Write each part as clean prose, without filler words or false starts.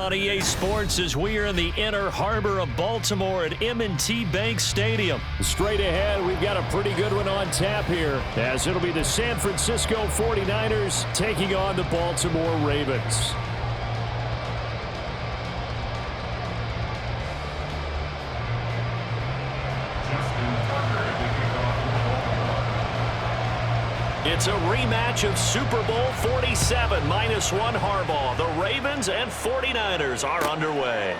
On EA Sports as we are in the inner harbor of Baltimore at M&T Bank Stadium. Straight ahead, we've got a pretty good one on tap here, as it'll be the San Francisco 49ers taking on the Baltimore Ravens. It's a rematch of Super Bowl 47 -1 Harbaugh. The Ravens and 49ers are underway.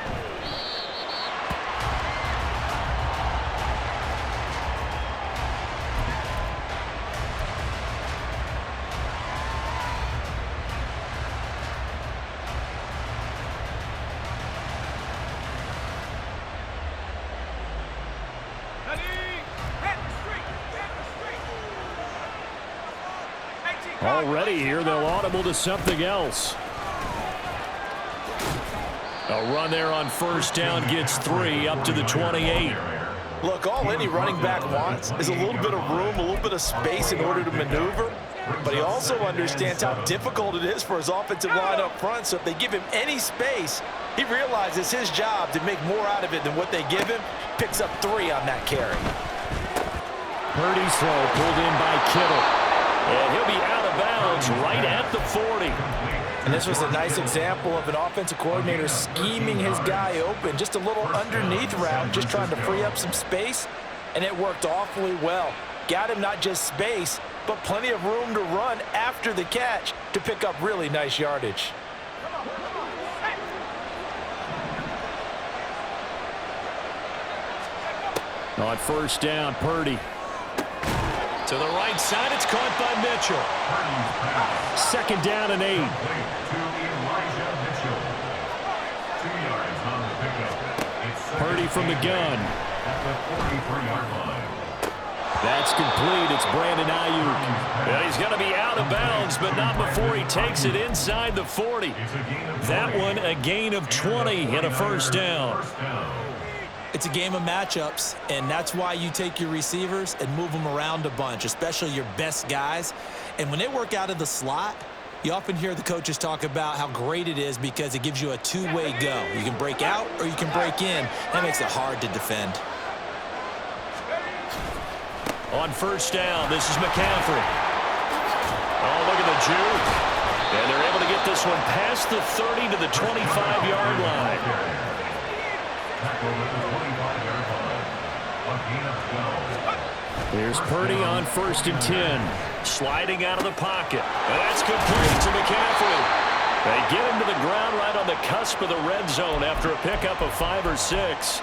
Already here, they'll audible to something else. A run there on first down gets 3 up to the 28. Look, all any running back wants is a little bit of room, a little bit of space in order to maneuver. But he also understands how difficult it is for his offensive line up front. So if they give him any space, he realizes his job to make more out of it than what they give him. Picks up 3 on that carry. Purdy's throw pulled in by Kittle. And he'll be out of bounds right at the 40. And this was a nice example of an offensive coordinator scheming his guy open. Just a little underneath route, just trying to free up some space. And it worked awfully well. Got him not just space, but plenty of room to run after the catch to pick up really nice yardage. On first down, Purdy. To the right side, it's caught by Mitchell. Second down and 8. Purdy from the gun. That's complete. It's Brandon Ayuk. Well, he's going to be out of bounds, but not before he takes it inside the 40. That one, a gain of 20 and a first down. It's a game of matchups, and that's why you take your receivers and move them around a bunch, especially your best guys. And when they work out of the slot, you often hear the coaches talk about how great it is because it gives you a two-way go. You can break out or you can break in. That makes it hard to defend. On first down, this is McCaffrey. Oh, look at the juke. And they're able to get this one past the 30 to the 25-yard line. Here's Purdy on first and 10. Sliding out of the pocket. That's complete to McCaffrey. They get him to the ground right on the cusp of the red zone after a pickup of 5 or 6.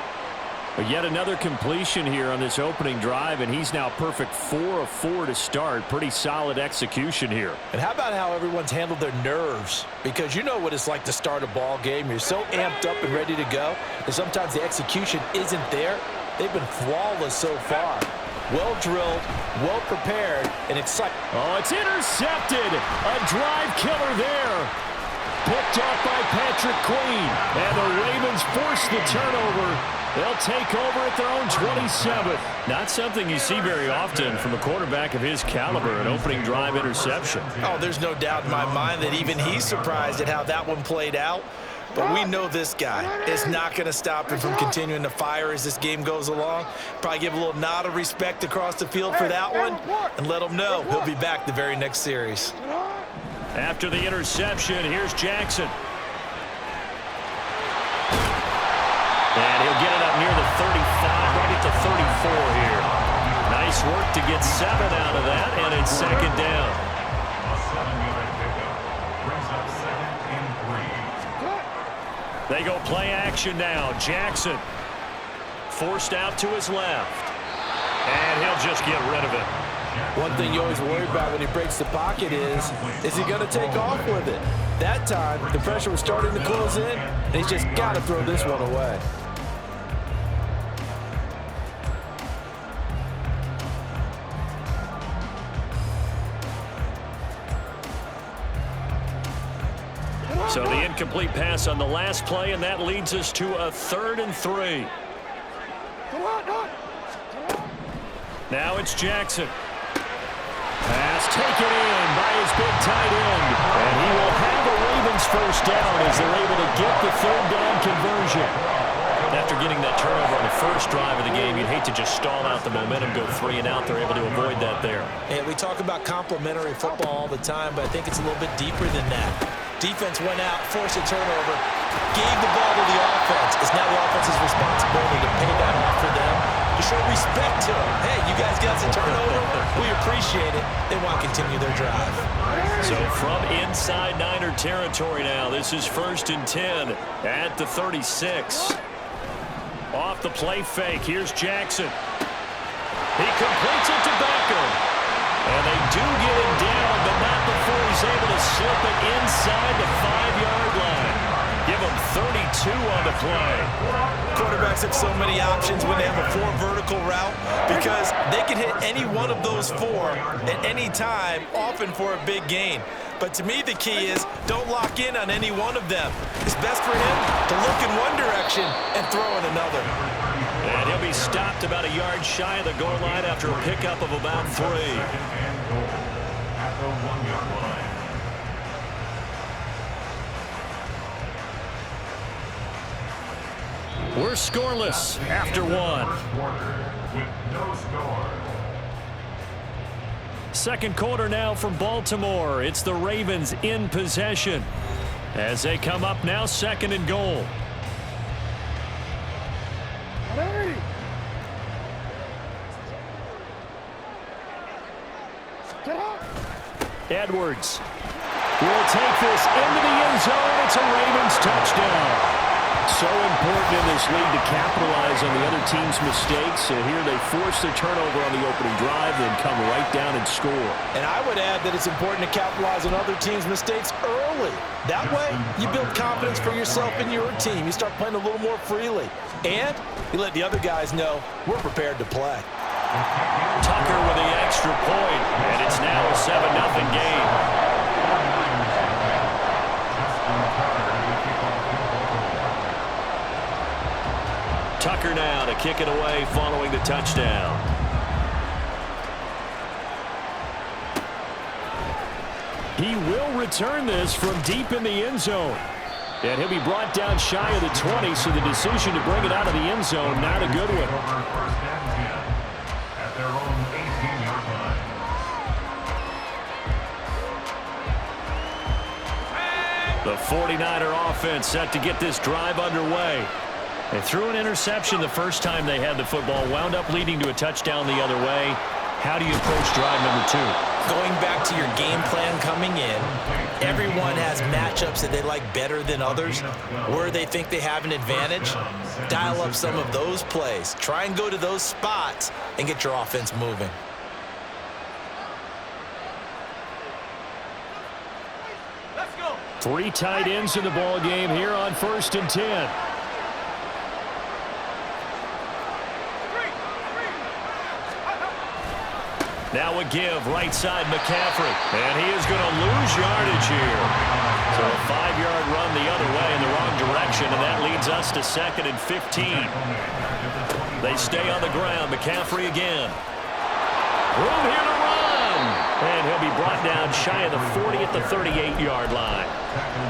But yet another completion here on this opening drive, and he's now perfect 4 of 4 to start. Pretty solid execution here. And how about how everyone's handled their nerves? Because you know what it's like to start a ball game. You're so amped up and ready to go, and sometimes the execution isn't there. They've been flawless so far. Well drilled, well prepared, and excited. Oh, it's intercepted. A drive killer there. Picked off by Patrick Queen. And the Ravens force the turnover. They'll take over at their own 27. Not something you see very often from a quarterback of his caliber, an opening drive interception. Oh, there's no doubt in my mind that even he's surprised at how that one played out. But we know this guy is not going to stop him from continuing to fire as this game goes along. Probably give a little nod of respect across the field for that one and let him know he'll be back the very next series. After the interception, here's Jackson. And he'll get it up near the 35, right at the 34 here. Nice work to get 7 out of that, and it's second down. They go play action now. Jackson forced out to his left. And he'll just get rid of it. One thing you always worry about when he breaks the pocket is he going to take off with it? That time, the pressure was starting to close in, and he's just got to throw this one away. So the incomplete pass on the last play, and that leads us to a 3rd and 3. Now it's Jackson. Pass taken in by his big tight end. And he will have a Ravens first down as they're able to get the third down conversion. After getting that turnover on the first drive of the game, you'd hate to just stall out the momentum, go 3 and out. They're able to avoid that there. And we talk about complementary football all the time, but I think it's a little bit deeper than that. Defense went out, forced a turnover, gave the ball to the offense. It's now the offense's responsibility to pay that off for them, to show respect to them. Hey, you guys got some turnover. We appreciate it. They want to continue their drive. So from inside Niner territory now, this is 1st and 10 at the 36. Off the play fake, here's Jackson. He completes it to Beckham. And they do get him down, but not before he's able to slip it inside the 5-yard line. Give him 32 on the play. Quarterbacks have so many options when they have a 4 vertical route because they can hit any one of those 4 at any time, often for a big gain. But to me, the key is don't lock in on any one of them. It's best for him to look in one direction and throw in another. And he'll be stopped about a yard shy of the goal line after a pickup of about 3. We're scoreless after 1. Second quarter now from Baltimore. It's the Ravens in possession as they come up now 2nd and goal. Edwards will take this into the end zone. It's a Ravens touchdown. So important in this league to capitalize on the other team's mistakes. So here they force the turnover on the opening drive, then come right down and score. And I would add that it's important to capitalize on other teams' mistakes early. That way, you build confidence for yourself and your team. You start playing a little more freely. And you let the other guys know we're prepared to play. Tucker with the extra point, and it's now a 7-0 game. Tucker now to kick it away following the touchdown. He will return this from deep in the end zone. And he'll be brought down shy of the 20, so the decision to bring it out of the end zone, not a good one. The 49er offense set to get this drive underway. They threw an interception the first time they had the football, wound up leading to a touchdown the other way. How do you approach drive number 2? Going back to your game plan coming in, everyone has matchups that they like better than others, where they think they have an advantage. Dial up some of those plays. Try and go to those spots and get your offense moving. Let's go. 3 tight ends in the ball game here on 1st and 10. Now a give, right side McCaffrey. And he is going to lose yardage here. So a 5-yard run the other way in the wrong direction, and that leads us to 2nd and 15. They stay on the ground. McCaffrey again. Room here to run. And he'll be brought down shy of the 40 at the 38-yard line.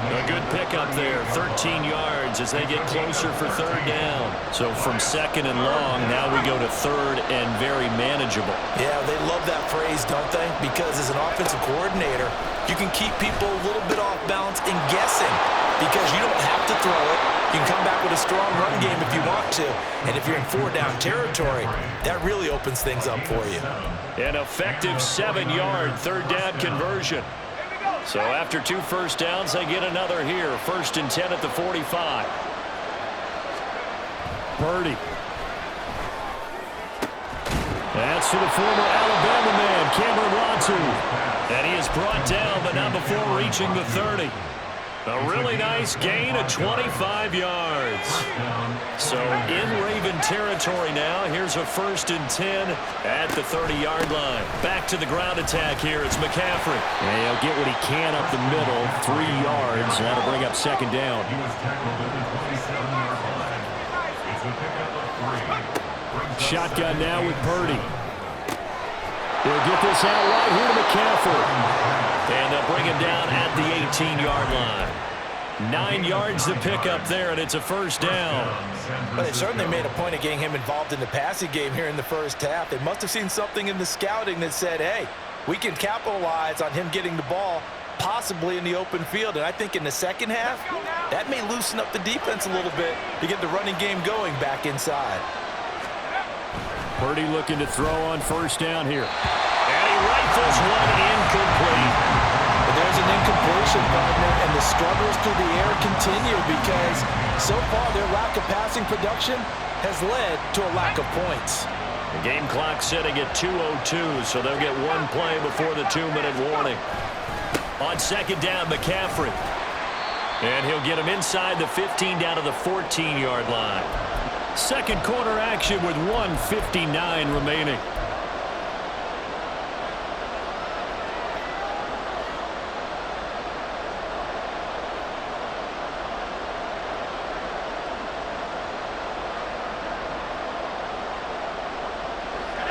A good pickup there, 13 yards as they get closer for 3rd down. So from 2nd and long, now we go to 3rd and very manageable. Yeah, they love that phrase, don't they? Because as an offensive coordinator, you can keep people a little bit off balance and guessing because you don't have to throw it. You can come back with a strong run game if you want to. And if you're in 4-down territory, that really opens things up for you. An effective 7-yard 3rd down conversion. So after 2 first downs, they get another here. 1st and 10 at the 45. Purdy. That's to the former Alabama man, Cameron Latu. And he is brought down, but not before reaching the 30. A really nice gain of 25 yards. So in Raven territory now. Here's a 1st and 10 at the 30-yard line. Back to the ground attack here. It's McCaffrey. And he'll get what he can up the middle. 3 yards. That'll bring up 2nd down. Shotgun now with Purdy. He'll get this out right here to McCaffrey. And they'll bring him down at the 18-yard line. 9 yards to pick up there, and it's a first down. Well, they've certainly made a point of getting him involved in the passing game here in the first half. They must have seen something in the scouting that said, hey, we can capitalize on him getting the ball possibly in the open field. And I think in the second half, that may loosen up the defense a little bit to get the running game going back inside. Purdy looking to throw on first down here. And he rifles one incomplete. But there's an incompletion, partner, and the struggles through the air continue because so far their lack of passing production has led to a lack of points. The game clock setting at 2:02, so they'll get one play before the 2-minute warning. On second down, McCaffrey. And he'll get him inside the 15 down to the 14-yard line. Second quarter action with 1:59 remaining.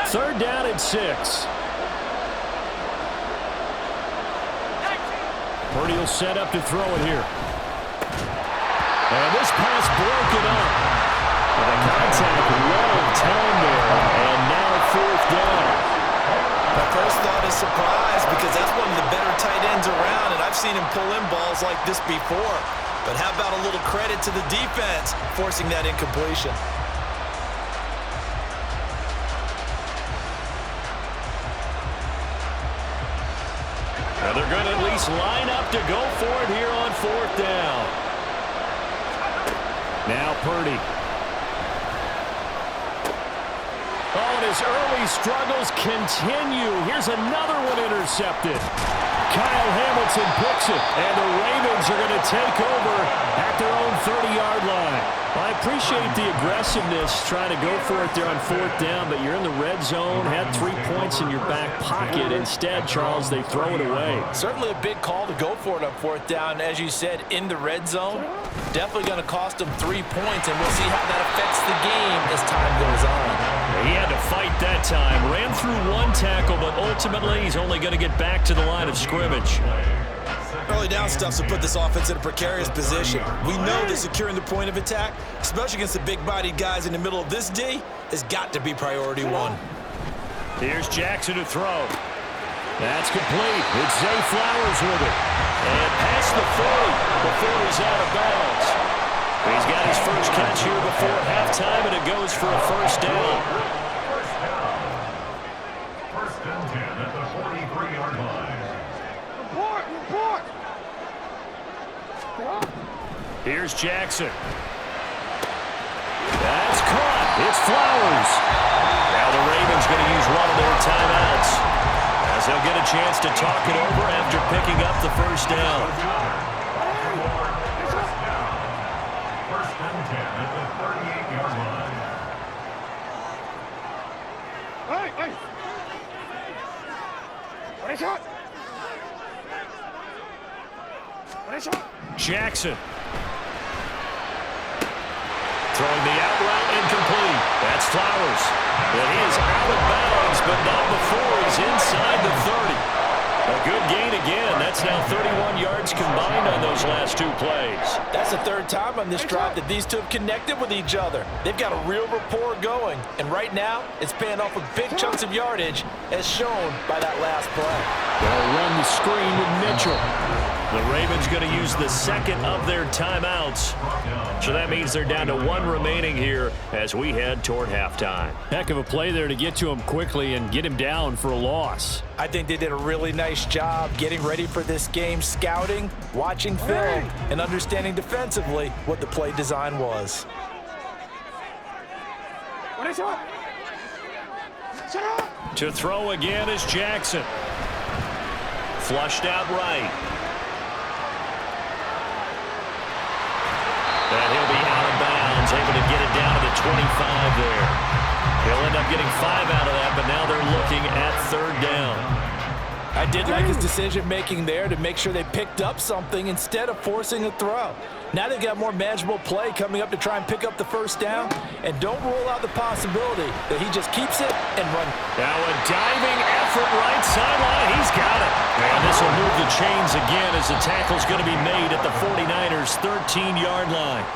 Third down and 6. Purdy will set up to throw it here. And this pass broken up. And the contact long time there. And now fourth down. My first thought is surprise because that's one of the better tight ends around, and I've seen him pull in balls like this before. But how about a little credit to the defense forcing that incompletion? Now they're going to at least line up to go for it here on fourth down. Now Purdy. Oh, and his early struggles continue. Here's another one intercepted. Kyle Hamilton picks it, and the Ravens are going to take over at their own 30-yard line. I appreciate the aggressiveness trying to go for it there on fourth down, but you're in the red zone, had 3 points in your back pocket. Instead, Charles, they throw it away. Certainly a big call to go for it on fourth down. As you said, in the red zone, definitely going to cost them 3 points, and we'll see how that affects the game as time goes on. He had to fight that time. Ran through one tackle, but ultimately he's only going to get back to the line of scrimmage. Early down stuff to put this offense in a precarious position. We know that securing the point of attack, especially against the big-bodied guys in the middle of this D, has got to be priority one. Here's Jackson to throw. That's complete. It's Zay Flowers with it. And past the 40 before he's out of bounds. He's got his first catch here before halftime, and it goes for a first down. First and 10 at the 43-yard line. Report! Here's Jackson. That's caught. It's Flowers. Now the Ravens going to use one of their timeouts, as they'll get a chance to talk it over after picking up the first down. First and 10 at the 38-yard line. Hey! Jackson. Throwing the out route incomplete. That's Flowers. And he is out of bounds, but not before he's inside the 30. A good gain again. That's now 31 yards combined on those last 2 plays. That's the third time on this drive that these two have connected with each other. They've got a real rapport going, and right now it's paying off with big chunks of yardage, as shown by that last play. They'll run the screen with Mitchell. The Ravens going to use the second of their timeouts. So that means they're down to 1 remaining here as we head toward halftime. Heck of a play there to get to him quickly and get him down for a loss. I think they did a really nice job getting ready for this game, scouting, watching film, and understanding defensively what the play design was. To throw again is Jackson. Flushed out right. And he'll be out of bounds, able to get it down to the 25 there. He'll end up getting 5 out of that, but now they're looking at third down. I did like his decision-making there to make sure they picked up something instead of forcing a throw. Now they've got more manageable play coming up to try and pick up the first down, and don't rule out the possibility that he just keeps it and runs. Now a diving effort right sideline. He's got it. And this will move the chains again as the tackle's going to be made at the 49ers' 13-yard line.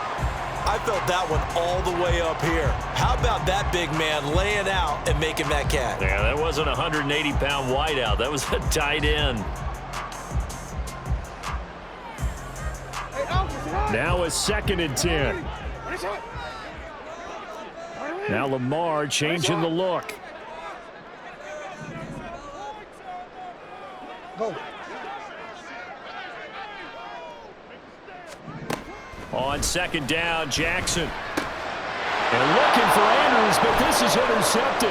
I felt that one all the way up here. How about that big man laying out and making that catch? Yeah, that wasn't a 180-pound wideout. That was a tight end. Now a 2nd and 10. Now Lamar changing the look. Go. On 2nd down, Jackson. And looking for Andrews, but this is intercepted.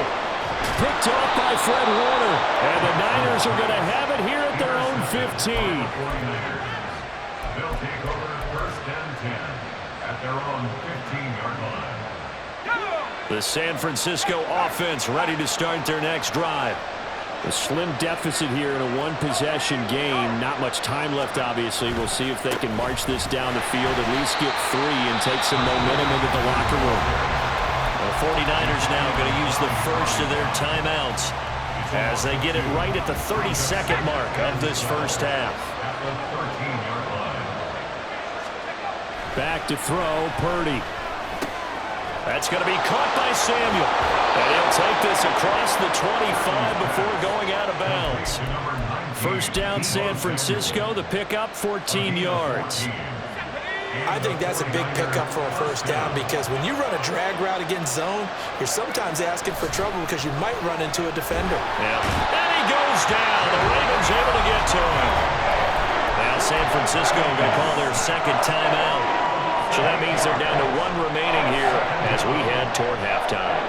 Picked off by Fred Warner. And the Niners are going to have it here at their own 15. They'll take over 1st and 10 at their own 15-yard line. The San Francisco offense ready to start their next drive. A slim deficit here in a one-possession game. Not much time left, obviously. We'll see if they can march this down the field, at least get 3 and take some momentum into the locker room. The 49ers now going to use the first of their timeouts as they get it right at the 32nd mark of this first half. At the 13-yard line. Back to throw, Purdy. That's going to be caught by Samuel. And he'll take this across the 25 before going out of bounds. First down, San Francisco. The pickup, 14 yards. I think that's a big pickup for a first down because when you run a drag route against zone, you're sometimes asking for trouble because you might run into a defender. Yeah. And he goes down. The Ravens able to get to him. Now San Francisco going to call their 2nd timeout. So that means they're down to 1 remaining here as we head toward halftime.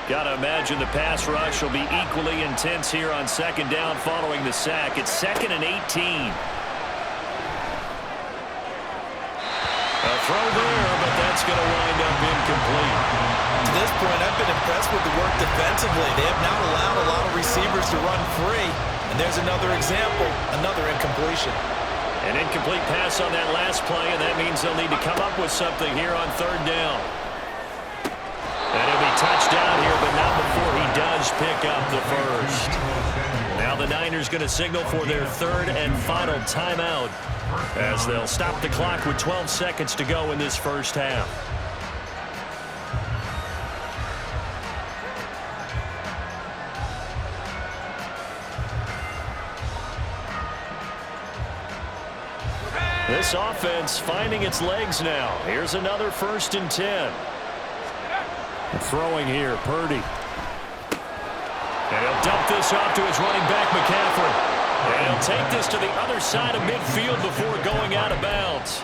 Got to imagine the pass rush will be equally intense here on 2nd down following the sack. It's 2nd and 18. A throw there, but that's going to wind up incomplete. To this point, I've been impressed with the work defensively. They have not allowed a lot of receivers to run free. And there's another example, another incompletion. An incomplete pass on that last play, and that means they'll need to come up with something here on 3rd down. And he'll be touched down here, but not before he does pick up the first. Now the Niners going to signal for their 3rd and final timeout as they'll stop the clock with 12 seconds to go in this first half. This offense finding its legs now. Here's another 1st and 10. Throwing here, Purdy. And he'll dump this off to his running back, McCaffrey. And he'll take this to the other side of midfield before going out of bounds.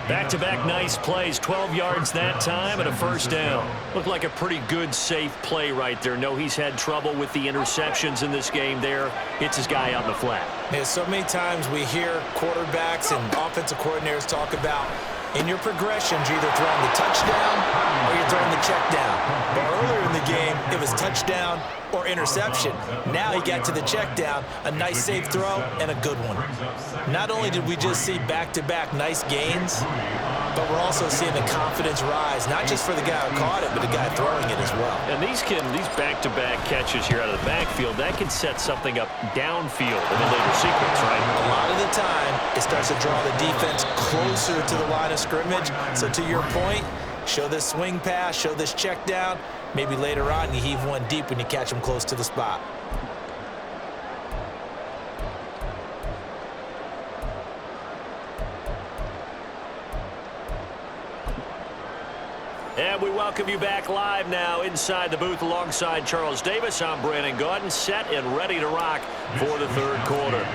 Back-to-back nice plays, 12 yards that time and a first down. Looked like a pretty good, safe play right there. No, he's had trouble with the interceptions in this game there. Hits his guy out in the flat. Yeah, so many times we hear quarterbacks and offensive coordinators talk about in your progressions, you're either throwing the touchdown or you're throwing the check down. But earlier in the game, it was touchdown or interception. Now he got to the check down, a nice safe throw, and a good one. Not only did we just see back-to-back nice gains, but we're also seeing the confidence rise, not just for the guy who caught it, but the guy throwing it as well. And these back-to-back catches here out of the backfield, that can set something up downfield in a later sequence, right? A lot of the time, it starts to draw the defense closer to the line of scrimmage. So to your point, show this swing pass, show this check down. Maybe later on you heave one deep when you catch them close to the spot. And we welcome you back live now inside the booth alongside Charles Davis. I'm Brandon Gaudin, set and ready to rock for the 3rd quarter.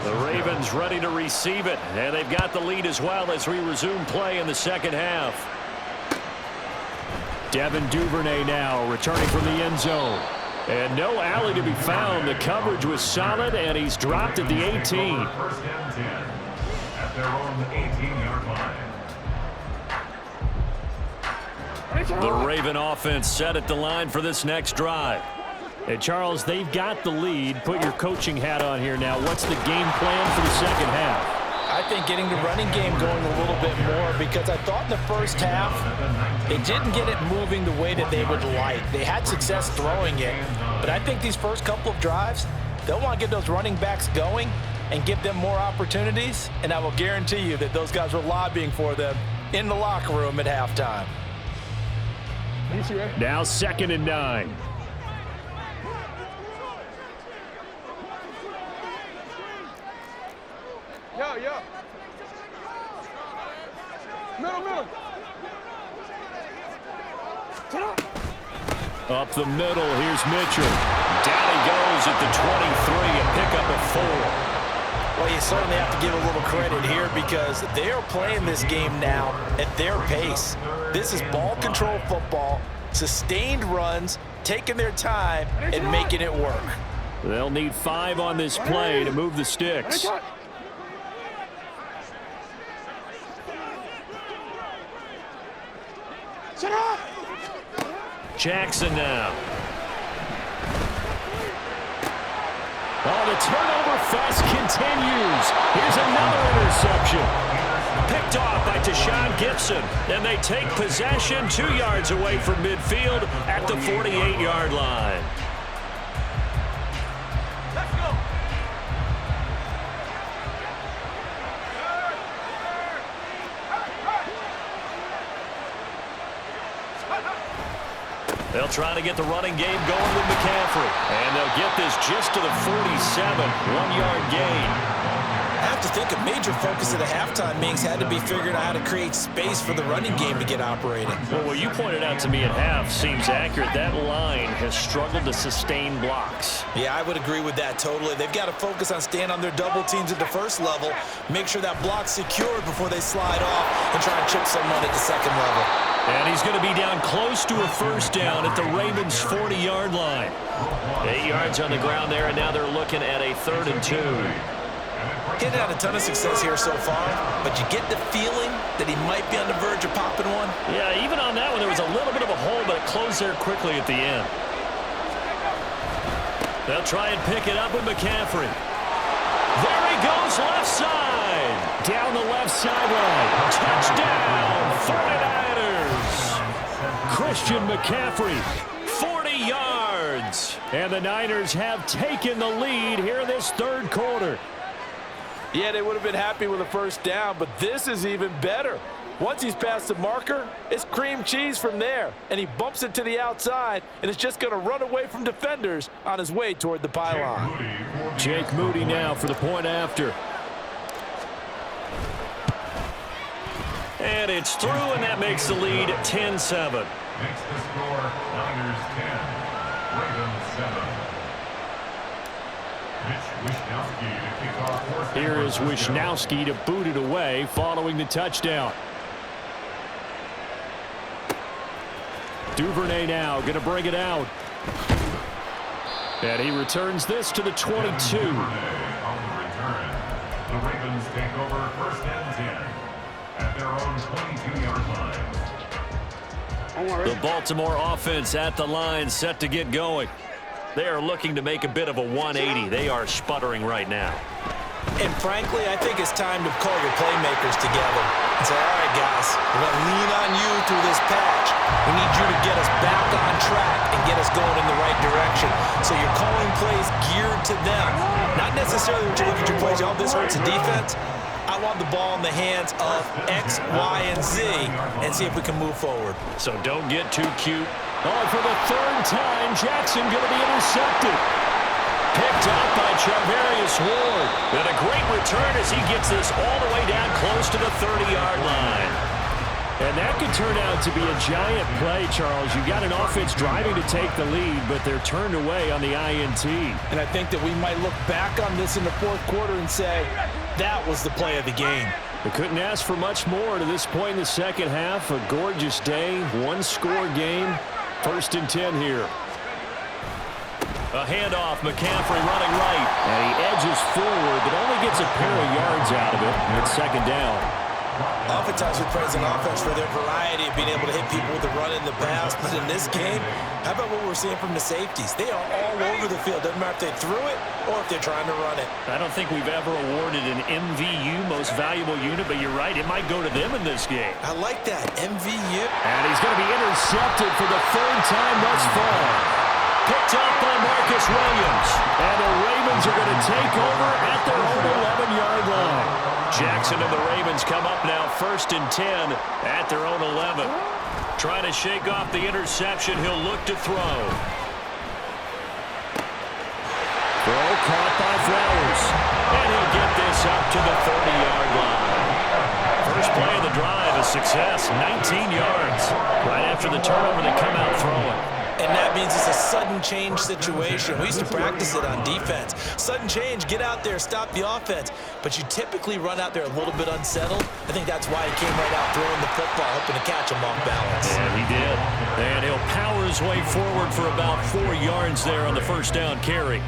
The Ravens ready to receive it, and they've got the lead as well as we resume play in the 2nd half. Devin Duvernay now returning from the end zone. And no alley to be found. The coverage was solid, and he's dropped at the 18. 1st and 10 at their own 18-yard line. The Raven offense set at the line for this next drive. And Charles, they've got the lead. Put your coaching hat on here now. What's the game plan for the second half? I think getting the running game going a little bit more, because I thought in the first half they didn't get it moving the way that they would like. They had success throwing it, but I think these first couple of drives, they'll want to get those running backs going and give them more opportunities, and I will guarantee you that those guys were lobbying for them in the locker room at halftime. Now 2nd and 9. Yo. Middle. Up the middle, here's Mitchell. Down he goes at the 23, a pickup of 4. Well, you certainly have to give a little credit here because they are playing this game now at their pace. This is ball control football, sustained runs, taking their time and making it work. They'll need 5 on this play to move the sticks. Jackson now. Oh, the turnover fest continues. Here's another interception. Picked off by Deshaun Gibson. And they take possession 2 yards away from midfield at the 48-yard line. They'll try to get the running game going with McCaffrey. And they'll get this just to the 47, 1-yard gain. I have to think a major focus of the halftime meetings had to be figuring out how to create space for the running game to get operating. Well, what you pointed out to me at half seems accurate. That line has struggled to sustain blocks. Yeah, I would agree with that totally. They've got to focus on staying on their double teams at the first level, make sure that block's secured before they slide off and try and chip someone at the second level. And he's going to be down close to a first down at the Ravens' 40-yard line. 8 yards on the ground there, and now they're looking at a 3rd and 2. He's had a ton of success here so far, but you get the feeling that he might be on the verge of popping one. Yeah, even on that one, there was a little bit of a hole, but it closed there quickly at the end. They'll try and pick it up with McCaffrey. There he goes, left side. Down the left sideline. Touchdown, 49ers. Christian McCaffrey, 40 yards. And the Niners have taken the lead here in this 3rd quarter. Yeah, they would have been happy with a first down, but this is even better. Once he's past the marker, it's cream cheese from there, and he bumps it to the outside, and it's just going to run away from defenders on his way toward the pylon. Jake Moody now for the point after. And it's through, and that makes the lead 10-7. Makes the score Niners 10, Ravens 7. Here is Wishnowski to boot it away following the touchdown. Duvernay now going to bring it out. And he returns this to the 22. On the return, the Ravens take over 1st and 10 at their own 22-yard line. The Baltimore offense at the line, set to get going. They are looking to make a bit of a 180. They are sputtering right now. And frankly, I think it's time to call your playmakers together and say, all right, guys, we're going to lean on you through this patch. We need you to get us back on track and get us going in the right direction. So you're calling plays geared to them. Not necessarily when you look at your plays, oh, this hurts the defense. I want the ball in the hands of X, Y, and Z and see if we can move forward. So don't get too cute. Oh, for the 3rd time, Jackson going to be intercepted. Picked up by Charvarius Ward. And a great return as he gets this all the way down close to the 30-yard line. And that could turn out to be a giant play, Charles. You got an offense driving to take the lead, but they're turned away on the INT. And I think that we might look back on this in the 4th quarter and say, that was the play of the game. They couldn't ask for much more to this point in the second half. A gorgeous day, 1-score game. 1st and 10 here. A handoff, McCaffrey running right. And he edges forward, but only gets a pair of yards out of it. It's 2nd down. Oftentimes we praise an offense for their variety of being able to hit people with the run in the pass. But in this game, how about what we're seeing from the safeties? They are all over the field. Doesn't matter if they threw it or if they're trying to run it. I don't think we've ever awarded an MVU, most valuable unit, but you're right, it might go to them in this game. I like that, MVU. And he's going to be intercepted for the third time thus far. Picked up by Marcus Williams. And the Ravens are going to take over at their own 11-yard line. Jackson and the Ravens come up now 1st and 10 at their own 11. Trying to shake off the interception. He'll look to throw. Throw caught by Flowers. And he'll get this up to the 30-yard line. First play of the drive, a success, 19 yards. Right after the turnover, they come out throwing. And that means it's a sudden change situation. We used to practice it on defense. Sudden change, get out there, stop the offense. But you typically run out there a little bit unsettled. I think that's why he came right out throwing the football, hoping to catch him off balance. Yeah, he did. And he'll power his way forward for about 4 yards there on the first down carry.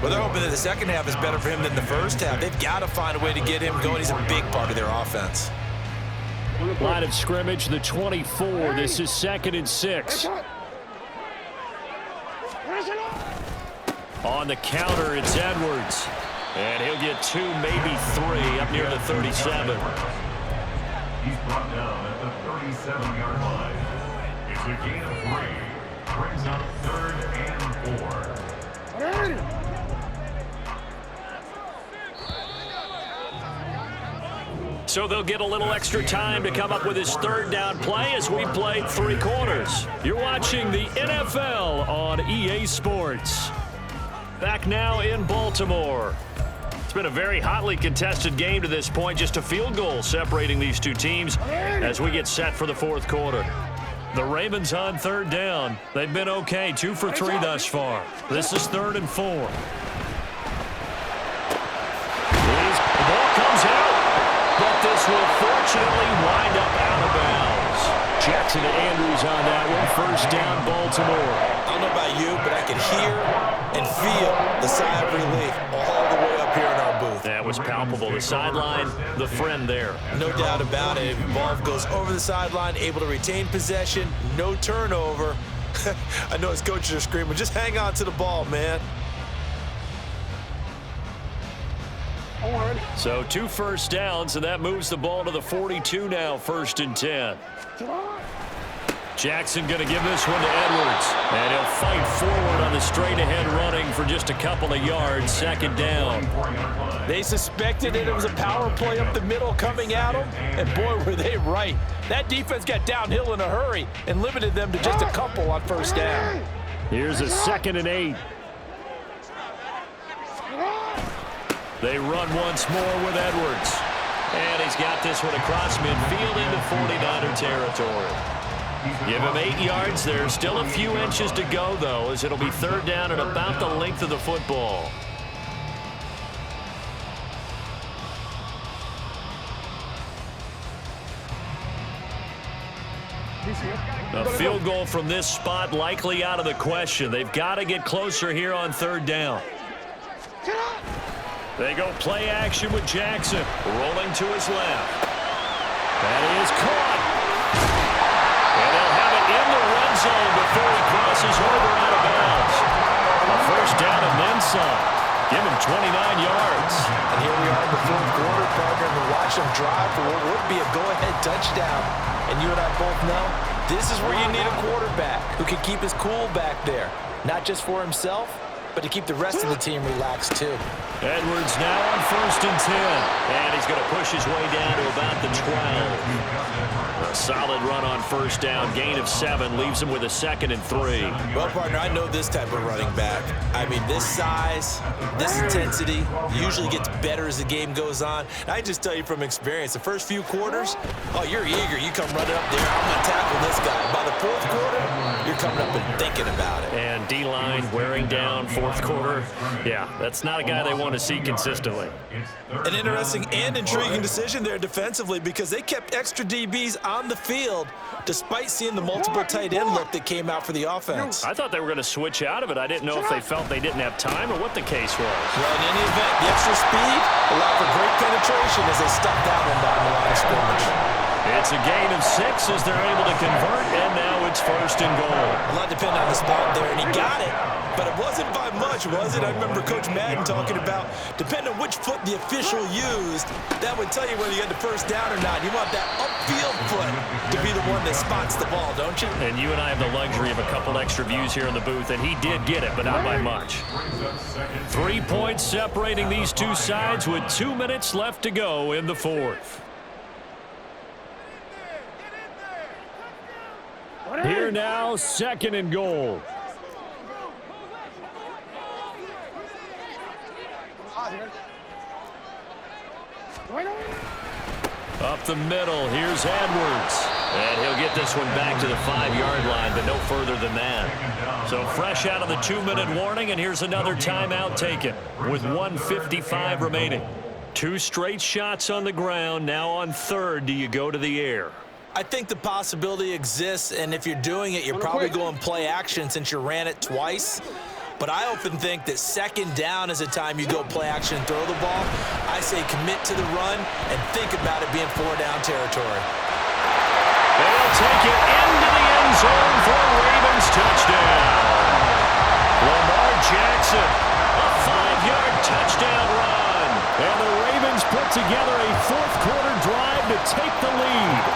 Well, they're hoping that the second half is better for him than the first half. They've got to find a way to get him going. He's a big part of their offense. Line of scrimmage, the 24. This is 2nd and 6. On the counter, it's Edwards. And he'll get 2, maybe 3, up near the 37. He's brought down at the 37-yard line. It's a gain of 3. Brings up 3rd and 4. So they'll get a little extra time to come up with his third down play as we played 3 quarters. You're watching the NFL on EA Sports. Back now in Baltimore. It's been a very hotly contested game to this point. Just a field goal separating these two teams as we get set for the 4th quarter. The Ravens on 3rd down. They've been okay, 2 for 3 thus far. This is 3rd and 4. The ball comes out, but this will fortunately wind up out of bounds. Jackson and Andrews on that one. 1st down, Baltimore. I don't know about you, but I can hear and feel the sigh of relief all the way up here in our booth. That was palpable. The sideline, the friend there. No doubt about it. Ball goes over the sideline, able to retain possession, no turnover. I know his coaches are screaming, just hang on to the ball, man. So 2 first downs, and that moves the ball to the 42 now, 1st and 10. Jackson going to give this one to Edwards. And he'll fight forward on the straight-ahead running for just a couple of yards, 2nd down. They suspected it was a power play up the middle coming at them, and boy, were they right. That defense got downhill in a hurry and limited them to just a couple on 1st down. Here's a 2nd and 8. They run once more with Edwards. And he's got this one across midfield into 49er territory. Give him 8 yards there. Still a few inches to go, though, as it'll be 3rd down at about the length of the football. A field goal from this spot likely out of the question. They've got to get closer here on 3rd down. They go play action with Jackson, rolling to his left. That is caught. And they'll have it in the red zone before he crosses over out of bounds. A 1st down and then some. Give him 29 yards. And here we are in the 4th quarter, partner, and we watch them drive for what would be a go-ahead touchdown. And you and I both know this is where you need a quarterback who can keep his cool back there. Not just for himself, but to keep the rest of the team relaxed too. Edwards now on 1st and 10. And he's going to push his way down to about the 12. A solid run on 1st down. Gain of 7 leaves him with a 2nd and 3. Well, partner, I know this type of running back. I mean, this size, this intensity usually gets better as the game goes on. And I just tell you from experience, the first few quarters, oh, you're eager. You come running up there. I'm going to tackle this guy. By the 4th quarter, you're coming up and thinking about it. And D-line wearing down fourth quarter. Yeah, that's not a guy they want to see consistently. An interesting and intriguing decision there defensively because they kept extra DBs on the field despite seeing the multiple tight end look that came out for the offense. I thought they were going to switch out of it. I didn't know if they felt they didn't have time or what the case was. Well, in any event, the extra speed allowed for great penetration as they stuck that one down the line of scrimmage. It's a gain of 6 as they're able to convert, and now it's 1st and goal. A lot depended on the spot there, and he got it. But it wasn't by much, was it? I remember Coach Madden talking about, depending on which foot the official used, that would tell you whether you had the first down or not. You want that upfield foot to be the one that spots the ball, don't you? And you and I have the luxury of a couple extra views here in the booth, and he did get it, but not by much. 3 points separating these two sides with 2 minutes left to go in the fourth. Here now, 2nd and goal. Up the middle, here's Edwards. And he'll get this one back to the 5-yard line, but no further than that. So fresh out of the 2-minute warning, and here's another timeout taken with 1:55 remaining. 2 straight shots on the ground. Now on 3rd, do you go to the air? I think the possibility exists, and if you're doing it, you're probably going play action since you ran it twice. But I often think that 2nd down is a time you go play action and throw the ball. I say commit to the run and think about it being 4-down territory. They'll take it into the end zone for a Ravens touchdown. Lamar Jackson, a 5-yard touchdown run. And the Ravens put together a fourth-quarter drive to take the lead.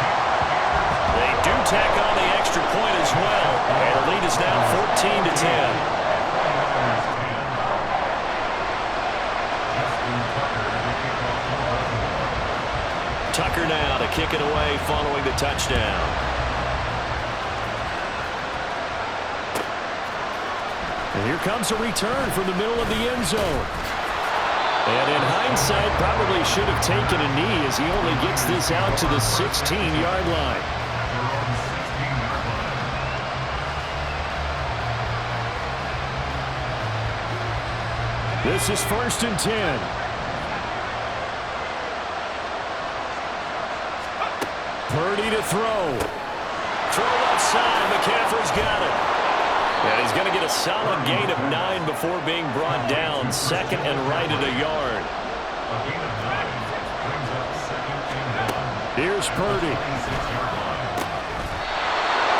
They do tack on the extra point as well. And the lead is now 14-10. Tucker now to kick it away following the touchdown. And here comes a return from the middle of the end zone. And in hindsight, probably should have taken a knee as he only gets this out to the 16-yard line. This is 1st and 10. Purdy to throw. Throw left side. McCaffrey's got it. And he's going to get a solid gain of 9 before being brought down. 2nd and right at a yard. Here's Purdy.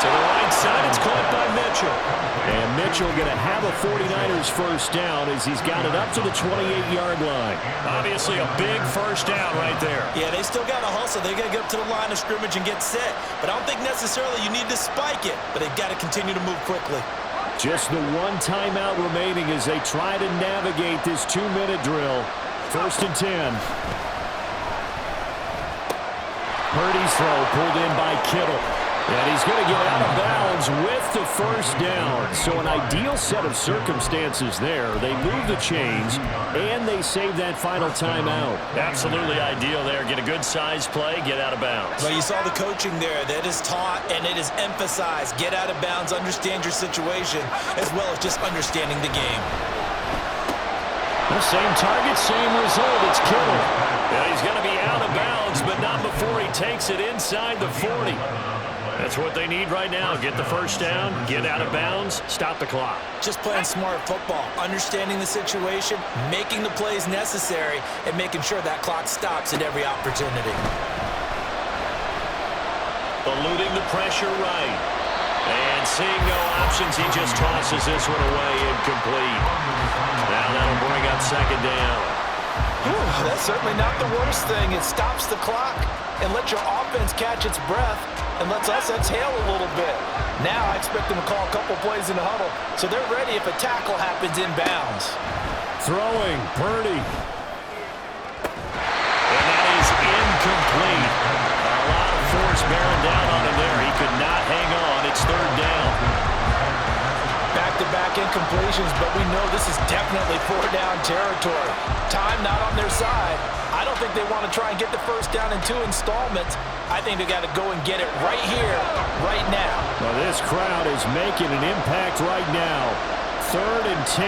To the right side, it's caught by Mitchell. And Mitchell going to have a 49ers first down as he's got it up to the 28-yard line. Obviously a big first down right there. Yeah, they still got to hustle. They got to get up to the line of scrimmage and get set. But I don't think necessarily you need to spike it, but they've got to continue to move quickly. Just the 1 timeout remaining as they try to navigate this 2-minute drill. 1st and 10. Purdy's throw pulled in by Kittle. And he's going to get out of bounds with the first down. So an ideal set of circumstances there. They move the chains, and they save that final timeout. Absolutely ideal there. Get a good size play, get out of bounds. Well, you saw the coaching there. That is taught and it is emphasized. Get out of bounds, understand your situation, as well as just understanding the game. The same target, same result. It's Kittle. Yeah, he's going to be out of bounds, but not before he takes it inside the 40. That's what they need right now. Get the first down, get out of bounds, stop the clock. Just playing smart football, understanding the situation, making the plays necessary, and making sure that clock stops at every opportunity. Eluding the pressure right. And seeing no options, he just tosses this one away incomplete. Now that'll bring up 2nd down. Whew, that's certainly not the worst thing. It stops the clock and lets your offense catch its breath and lets us exhale a little bit. Now I expect them to call a couple plays in the huddle, so they're ready if a tackle happens in bounds. Throwing, Purdy. And that is incomplete. A lot of force bearing down on him there. He could not hang on. It's 3rd down. Back-to-back incompletions, but we know this is definitely 4-down territory. Time not on their side. I don't think they want to try and get the first down in 2 installments. I think they got to go and get it right here, right now. Well, this crowd is making an impact right now. 3rd and 10.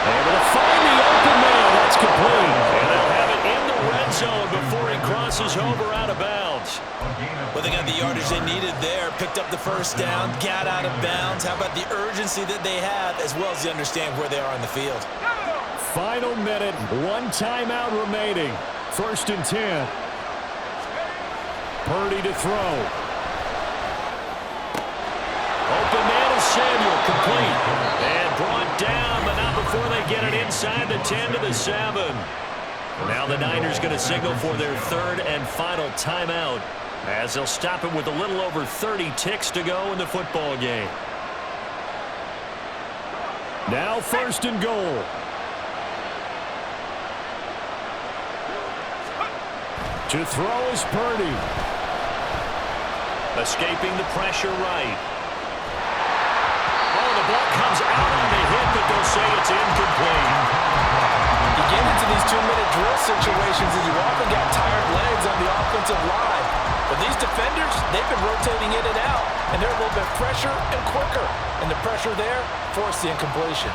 Able to find the open man. That's complete. And they'll have it in the red zone before he crosses over out of bounds. Well, they got the yardage they needed there. Picked up the first down, got out of bounds. How about the urgency that they have, as well as they understand where they are on the field? Final minute, 1 timeout remaining. 1st and 10. Purdy to throw. Open man is Samuel, complete. And brought down, but not before they get it inside the 10 to the 7. Now the Niners going to signal for their 3rd and final timeout, as they'll stop it with a little over 30 ticks to go in the football game. Now 1st and goal. To throw is Purdy. Escaping the pressure right. Oh, the ball comes out on the hit, but they'll say it's incomplete. You get into these 2-minute drill situations and you often got tired legs on the offensive line. But these defenders, they've been rotating in and out, and they're a little bit fresher and quicker. And the pressure there forced the incompletion.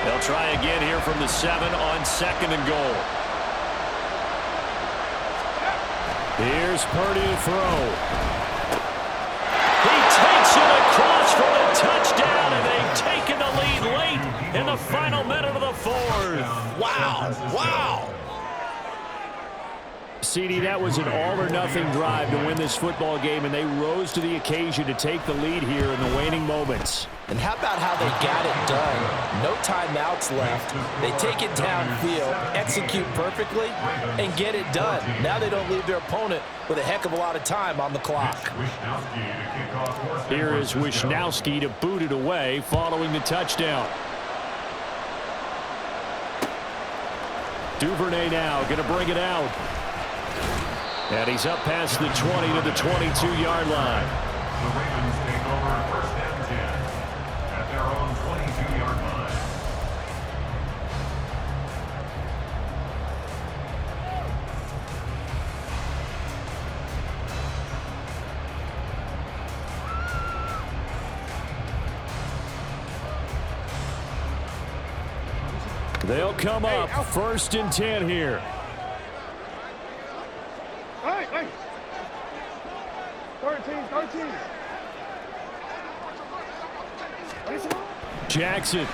They'll try again here from the 7 on 2nd and goal. Here's Purdy to throw. He takes it across for the touchdown, and they've taken the lead late in the final minute of the 4th. Wow, wow. CD, that was an all-or-nothing drive to win this football game, and they rose to the occasion to take the lead here in the waning moments. And how about how they got it done? No timeouts left. They take it downfield, execute perfectly, and get it done. Now they don't leave their opponent with a heck of a lot of time on the clock. Here is Wishnowski to boot it away following the touchdown. Duvernay now going to bring it out. And he's up past the 20 to the 22-yard line. The Ravens take over 1st and 10 at their own 22-yard line. They'll come up 1st and 10 here. Hey. 13. Jackson.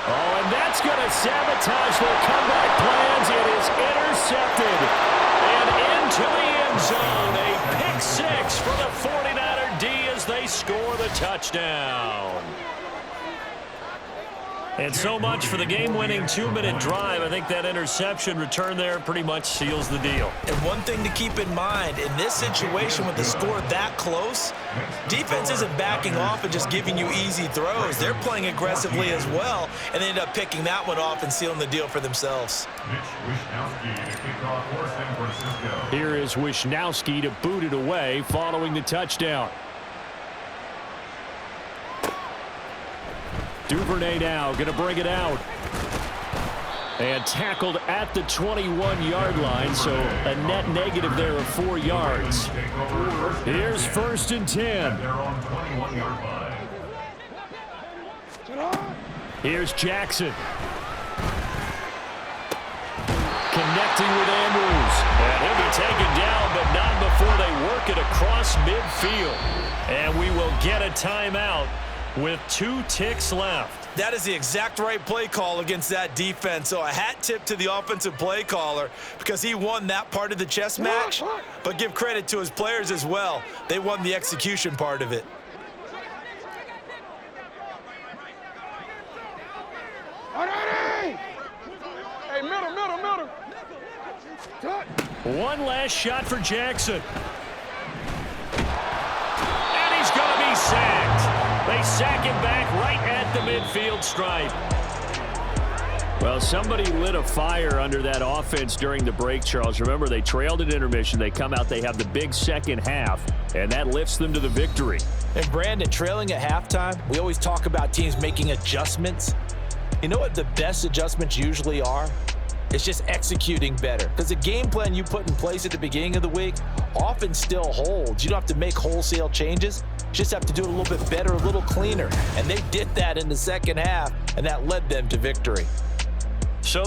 Oh, and that's going to sabotage their comeback plans. It is intercepted. And into the end zone. A pick 6 for the 49er D as they score the touchdown. And so much for the game-winning 2-minute drive. I think that interception return there pretty much seals the deal. And one thing to keep in mind, in this situation with the score that close, defense isn't backing off and just giving you easy throws. They're playing aggressively as well, and they end up picking that one off and sealing the deal for themselves. Here is Wishnowski to boot it away following the touchdown. Duvernay now going to bring it out. And tackled at the 21-yard line, so a net negative there of 4 yards. Here's 1st and 10. Here's Jackson. Connecting with Andrews. And he'll be taken down, but not before they work it across midfield. And we will get a timeout with 2 ticks left. That is the exact right play call against that defense. So a hat tip to the offensive play caller because he won that part of the chess match. But give credit to his players as well. They won the execution part of it. Hey, middle. Touch. One last shot for Jackson. And he's going to be sacked. They sack him back right at the midfield stripe. Well, somebody lit a fire under that offense during the break, Charles. Remember, they trailed at intermission. They come out, they have the big second half, and that lifts them to the victory. And, Brandon, trailing at halftime, we always talk about teams making adjustments. You know what the best adjustments usually are? It's just executing better. Because the game plan you put in place at the beginning of the week often still holds. You don't have to make wholesale changes. You just have to do it a little bit better, a little cleaner. And they did that in the second half, and that led them to victory. So